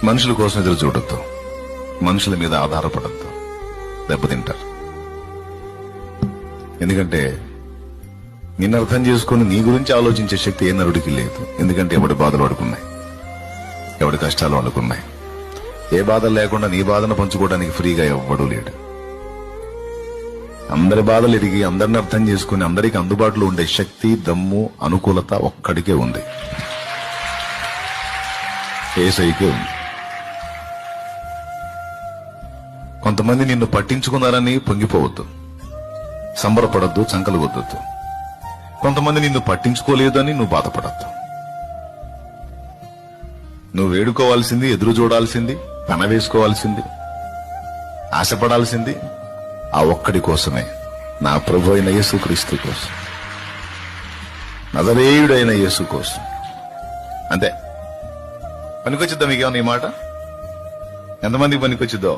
మనుషుల కోసం ఎదురు చూడొద్దు, మనుషుల మీద ఆధారపడద్దు, దెబ్బతింటారు. ఎందుకంటే నిన్ను అర్థం చేసుకుని నీ గురించి ఆలోచించే శక్తి ఏ నరుడికి లేదు. ఎందుకంటే ఎవడి బాధలు వాడుకున్నాయి, ఎవడి కష్టాలు వాడుకున్నాయి. ఏ బాధలు లేకుండా నీ బాధను పంచుకోవడానికి ఫ్రీగా ఎవ్వడూ లేడు. అందరి బాధలు ఎరిగి అందరిని అర్థం చేసుకుని అందరికి అందుబాటులో ఉండే శక్తి, దమ్ము, అనుకూలత ఒక్కడికే ఉంది, యేసయ్యకే ఉంది. కొంతమంది నిన్ను పట్టించుకున్నారని పొంగిపోవద్దు, సంబరపడద్దు, చంకలు వద్దొద్దు. కొంతమంది నిన్ను పట్టించుకోలేదని నువ్వు బాధపడద్దు. నువ్వు వేడుకోవాల్సింది, ఎదురు చూడాల్సింది, పన వేసుకోవాల్సింది, ఆశపడాల్సింది ఆ ఒక్కడి కోసమే, నా ప్రభు అయిన యేసుక్రీస్తు కోసం, నజరేయుడైన యేసు కోసం. అంతే. పనికొచ్చిద్దా మీకేమన్నా ఈ మాట? ఎంతమందికి పనికొచ్చిద్దో?